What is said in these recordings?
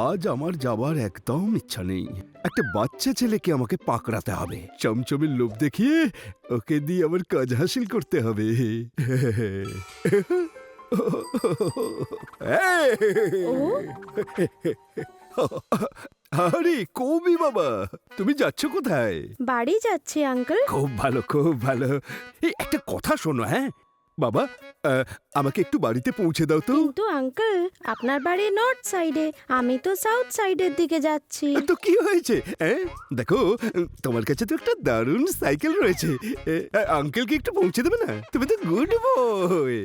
আজ আমার যাবার একদম ইচ্ছা নেই। একটা বাচ্চা ছেলেকে আমাকে পাকড়াতে হবে, চমচমের লোভ দেখিয়ে ওকে দিয়ে আমার কাজ হাসিল করতে হবে। আরে কবি বাবা, তুমি যাচ্ছ কোথায়? বাড়ি যাচ্ছি আঙ্কেল। খুব ভালো, খুব ভালো। এই একটা কথা শোনো, হ্যাঁ বাবা, আমাকে একটু বাড়িতে পৌঁছে দাও তো। কিন্তু আঙ্কেল, আপনার বাড়ি নর্থ সাইডে, আমি তো সাউথ সাইডের দিকে যাচ্ছি। তো কি হয়েছে? দেখো, তোমার কাছে তো একটা দারুণ সাইকেল রয়েছে, আঙ্কেলকে একটু পৌঁছে দেবে না? তুমি তো গুড বয়।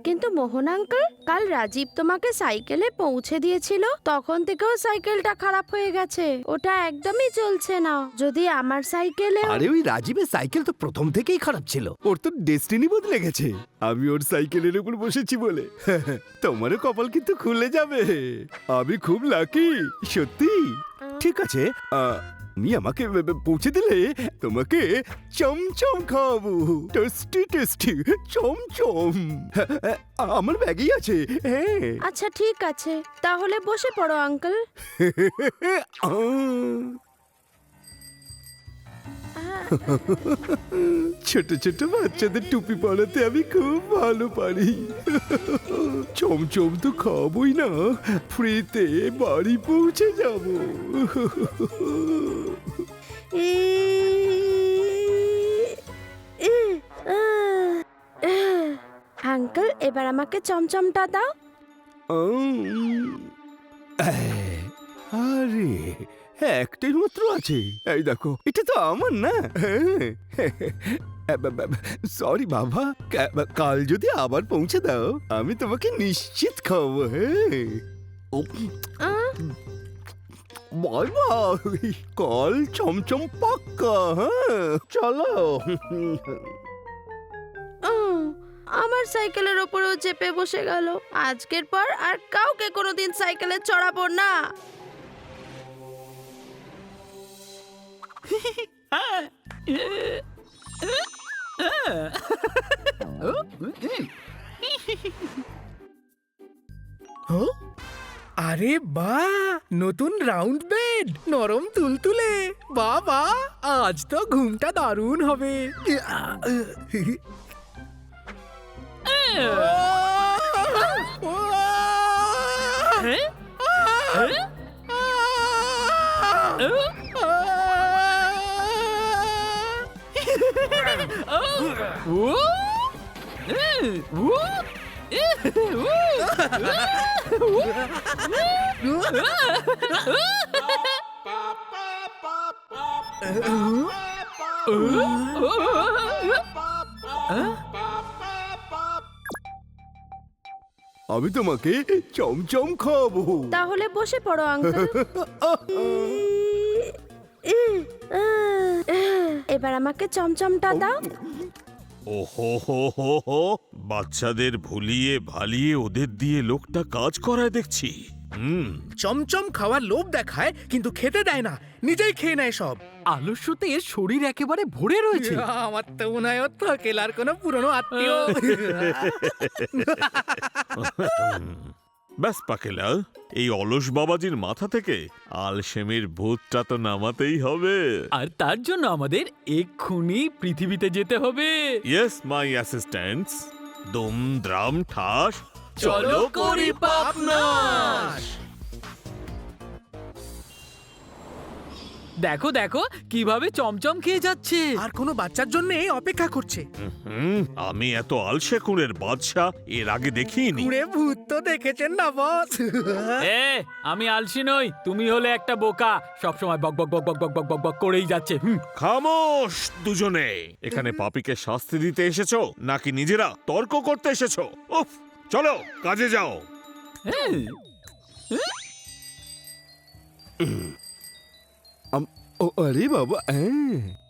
কিন্তু মোহন আঙ্কেল, কাল রাজীব তোমাকে সাইকেলে পৌঁছে দিয়েছিল, তখন থেকেও সাইকেলটা খারাপ হয়ে গেছে, ওটা একদমই চলছে না। যদি আমার সাইকেলে... আরে ওই রাজীবের সাইকেল তো প্রথম থেকেই খারাপ ছিল, ওর তো ডেস্টিনি বদলে গেছে। আমি ওর সাইকেলের উপর বসেছি বলে তোমারও কপাল কিন্তু খুলে যাবে। আমি খুব লাকি, সত্যি। ঠিক আছে, তুমি আমাকে পৌঁছে দিলে তোমাকে চমচম খাওয়াবো, টেস্টি টেস্টি চমচম। আমার ব্যাগেই আছে। হ্যাঁ, আচ্ছা ঠিক আছে, তাহলে বসে পড়ো আঙ্কেল। ছোট ছোট বাচ্চাদের টুপি পরাতে আমি খুব ভালো পারি। চমচম তো খাবই না, ফ্রিতে বাড়ি পৌঁছে যাব। আঙ্কেল, এবার আমাকে চমচমটা দাও। আরে একটাই মাত্র আছে, এই দেখো, এটা তো আমার না। সরি বাবা, কাল যদি আবার পৌঁছে দাও আমি তোমাকে নিশ্চিত খাবো। হ্যাঁ, বাই বাই, কাল চমচম পাক্কা। হ্যাঁ চলো। আমার সাইকেলের ওপরেও চেপে বসে গেল। আজকের পর আর কাউকে কোনোদিন সাইকেলে চড়াবো না। আরে বাহ, নতুন রাউন্ড বেড, নরম তুলতুলে। বাবা, আজ তো ঘুমটা দারুণ হবে। আমি তোমাকে চমচম খাওয়াবো। তাহলে বসে পড়ো আঙ্কেল। এবার আমাকে চমচমটা দাও। ওহো হো হো হো, বাচ্চাদের ভুলিয়ে ভালিয়ে ওদের দিয়ে লোকটা কাজ করায় দেখছি। চমচম খাওয়ার লোভ দেখায়, কিন্তু খেতে দেয় না, নিজেই খেয়ে নেয় সব। আলস্যতে এর শরীর একেবারে ভরে রয়েছে। আমার তো মনে হয় কেলার কোনো পুরনো আত্মীয়। ব্যাস পাকেলা, এই অলস বাবাজির মাথা থেকে আলসেমির ভূতটা তো নামাতেই হবে। আর তার জন্য আমাদের এক্ষুনি পৃথিবীতে যেতে হবে। ইয়েস মাই অ্যাসিস্ট্যান্টস, দুম দ্রাম ঠাস, চলো করি পাপনাশ। দেখো দেখো কিভাবে চমচম খেয়ে যাচ্ছে, আর কোনো বাচ্চার জন্য অপেক্ষা করছে। আমি এত আলসে কুঁড়ের বাদশা এর আগে দেখিনি। কুড়ে ভূত তো দেখেছেন না বস? আমি আলসি নই, তুমি হলে একটা বোকা, সবসময় বক বক বক বক বক বক বক বক করেই যাচ্ছে। খামোশ দুজনে, এখানে পাপীকে শাস্তি দিতে এসেছো নাকি নিজেরা তর্ক করতে এসেছো? উফ, চলো কাজে যাও। ও আরে বাবা,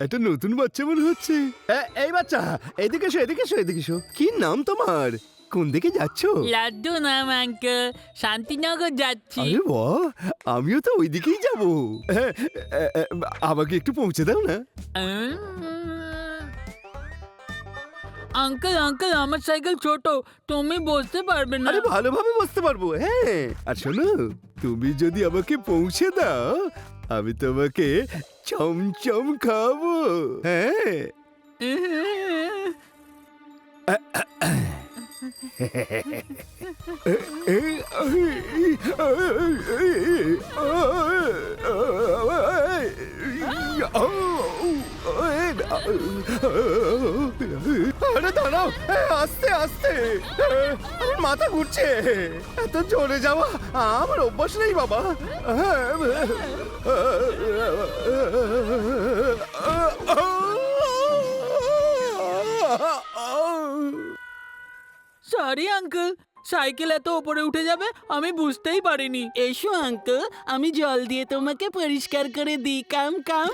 একটা নতুন বাচ্চা মনে হচ্ছে। এই বাচ্চা, এদিকে এসো, এদিকে এসো, এদিকে এসো। কি নাম তোমার? কোন দিকে যাচ্ছ? লাড্ডু নাম আঙ্কেল, শান্তিনগর যাচ্ছি। আরে বাহ, আমিও তো ওই দিকেই যাবো। আমাকে একটু পৌঁছে দাও না। আঙ্কেল আঙ্কেল আমার সাইকেল ছোট, তুমি বসতে পারবে না। আরে ভালোভাবে বসতে পারবো, হ্যাঁ। আর শোনো, তুমি যদি আমাকে পৌঁছে দাও, আমি তোমাকে চমচম খাবো, হ্যাঁ। আরে দাঁড়াও, আস্তে আস্তে, আমার মাথা ঘুরছে। এত জোরে যাওয়া আমার অভ্যাস নেই বাবা। সরি আঙ্কেল, সাইকেল এত উপরে উঠে যাবে আমি বুঝতেই পারিনি। এসো আঙ্কেল, আমি জল দিয়ে তোমাকে পরিষ্কার করে দিই। কাম কাম।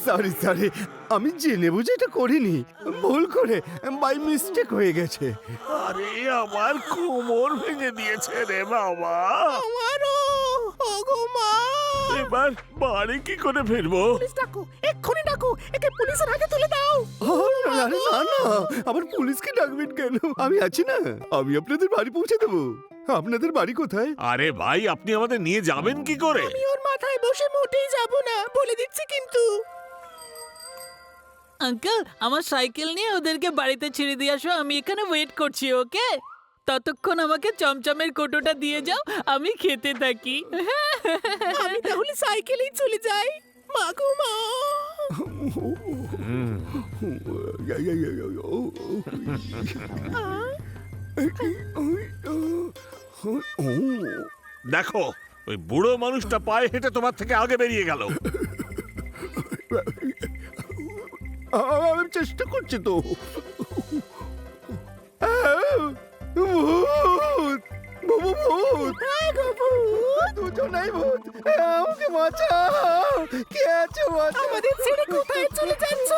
সরি সরি, আমি জেনে বুঝে এটা করিনি, ভুল করে, বাই মিস্টেক হয়ে গেছে। আরে আমার কোমর ভেঙে দিয়েছে রে বাবা। আমারও, ওগো মা। এবার বাড়ি কি করে ফিরবো? পুলিশ ডাকো, এক্ষুনি ডাকো, একে পুলিশের আগে তুলে দাও। আরে না না, আবার পুলিশকে ডাকবেন কেন? আমি আছি না, আমি আপনাদের বাড়ি পৌঁছে দেবো। আপনাদের বাড়ি কোথায়? আরে ভাই, আপনি আমাদের নিয়ে যাবেন কি করে? আমি ওর মাথায় বসে মোটেই যাব না, বলে দিচ্ছি কিন্তু। আঙ্কেল আমার সাইকেল নিয়ে ওদেরকে বাড়িতে ছেড়ে দিয়ে আসো, আমি এখানে ওয়েট করছি। ওকে, ততক্ষণ আমাকে চমচমের কোটোটা দিয়ে যাও, আমি খেতে থাকি। আমি তাহলে সাইকেলেই চলে যাই। মা গো মা। দেখো, ওই বুড়ো মানুষটা পায়ে হেঁটে তোমার থেকে আগে বেরিয়ে গেল। আমি চেষ্টা করছি তো। ভূত, ভূত, দুজনাই ভূত, আমাকে বাঁচাও, কে আছো বাঁচাও। আমাদের ছেড়ে কোথায় চলে যাচ্ছ?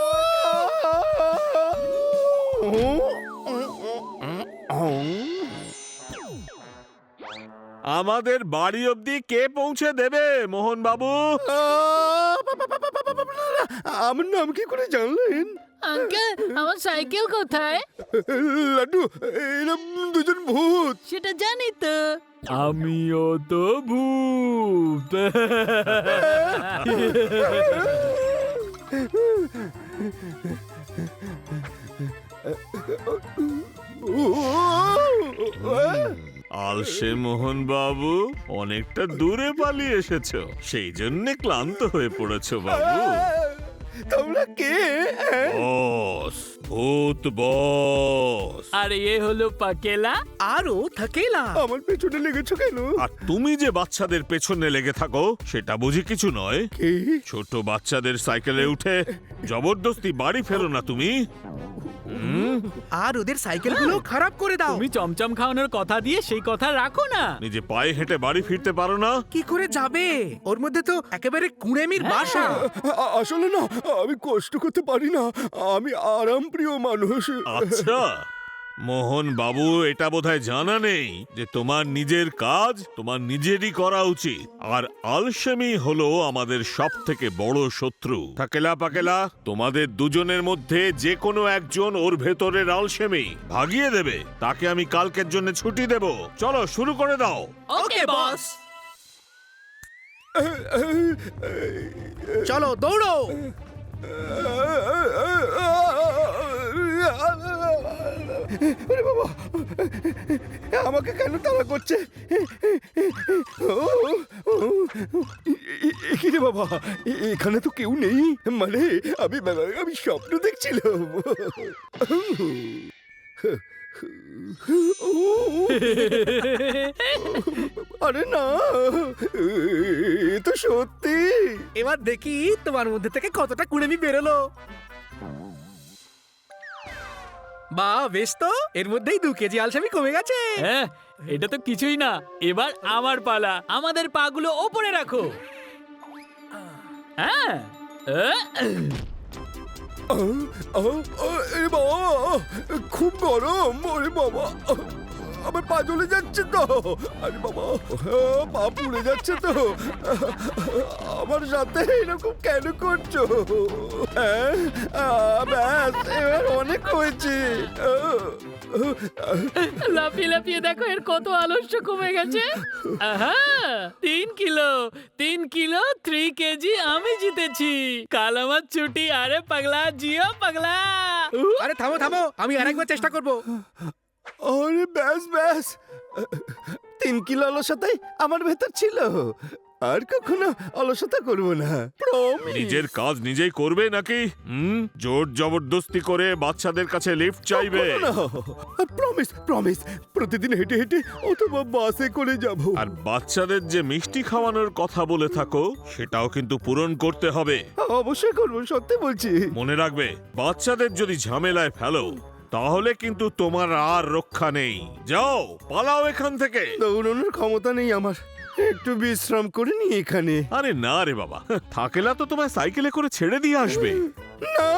আমাদের বাড়ি অবধি কে পৌঁছে দেবে মোহন বাবু? আমার নাম কি করে জানলেন? আঙ্কেল আমার সাইকেল কোথায়? লাড্ডু, এরা দুজন ভূত। সেটা জানি তো। আমিও তো ভূত। আলসে মোহন বাবু, অনেকটা দূরে পালিয়ে এসেছো, সেই জন্য ক্লান্ত হয়ে পড়েছো বাবু। তোমরা কে? বস, ভূত বস। আর এ হলো পাকেলা। আরও থাকেলা। আমার পেছনে লেগেছো কেন? আর তুমি যে বাচ্চাদের পেছনে লেগে থাকো, সেটা বুঝি কিছু নয়? কি? ছোট বাচ্চাদের সাইকেলে উঠে জবরদস্তি বাড়ি ফেরো না তুমি। আর ওদের সাইকেলগুলো খারাপ করে দাও। তুমি চমচম খাওয়ানোর কথা দিয়ে সেই কথা রাখো না। নিজে পায়ে হেঁটে বাড়ি ফিরতে পারো না? কি করে যাবে? ওর মধ্যে তো একেবারে কুড়েমির বাসা। আসলে না, আমি কষ্ট করতে পারি না, আমি আরাম প্রিয় মানুষ। আচ্ছা, মোহন বাবু, এটা বোধহয় জানা নেই যে তোমার নিজের কাজ তোমার নিজেরই করা উচিত, আর আলসেমি হলো আমাদের সব থেকে বড় শত্রু। থাকেলা পাকেলা, তোমাদের দুজনের মধ্যে যে কোনো একজন ওর ভেতরের আলসেমি ভাগিয়ে দেবে, তাকে আমি কালকের জন্য ছুটি দেব। চলো শুরু করে দাও। ওকে বস। চলো দৌড়ো। আরে বাবা, আমাকে কেন তাড়া করছে? কি রে বাবা, এখানে তো কেউ নেই, মানে আমি আমি স্বপ্ন দেখছিলাম। আরে না, এ তো সত্যি। এবার দেখি তোমার মধ্যে থেকে কতটা কুড়েমি বেরোলো। বাহ, বেশ তো, এর মধ্যেই 2 কেজি আলসামি কমে গেছে। হ্যাঁ, এটা তো কিছুই না। এবার আমার পালা। আমাদের পাগুলো ওপরে রাখো। হ্যাঁ। এ বাবা, খুব গরম। ওরে বাবা, আমার পা জ্বলে যাচ্ছে তো। আরে বাবা, পা পুড়ে যাচ্ছে তো। আমার সাথে এরকম কেন করছো? হ্যাঁ, ব্যাস এবার অনেক হয়েছে। লাফিয়ে লাফিয়ে দেখো এর কত আলস্য কমে গেছে। আহা 3 কিলো 3 কেজি আমি জিতেছি। কাল আমার ছুটি। আরে পাগলা জিও পাগলা। আরে থামো থামো, আমি আরেকবার চেষ্টা করব। আরে ব্যাস ব্যাস, 3 কিলো অলসতাই আমার ভেতর ছিল। আর কখনো অলসতা করব না, প্রমিস। নিজের কাজ নিজেই করবে নাকি জোর জবরদস্তি করে বাচ্চাদের কাছে লিফট চাইবে? প্রমিস প্রমিস, প্রতিদিন হেঁটে হেঁটে অথবা বাসে করে যাব। আর বাচ্চাদের যে মিষ্টি খাওয়ানোর কথা বলে থাকো সেটাও কিন্তু পূরণ করতে হবে। অবশ্যই করবো, সত্যি বলছি। মনে রাখবে, বাচ্চাদের যদি ঝামেলায় ফেলো তাহলে কিন্তু তোমার আর রক্ষা নেই। যাও, পালাও এখান থেকে। দৌড়ানোর ক্ষমতা নেই আমার, একটু বিশ্রাম করে নি এখানে। আরে না রে বাবা, থাকেলা তো তোমায় সাইকেলে করে ছেড়ে দিয়ে আসবে। না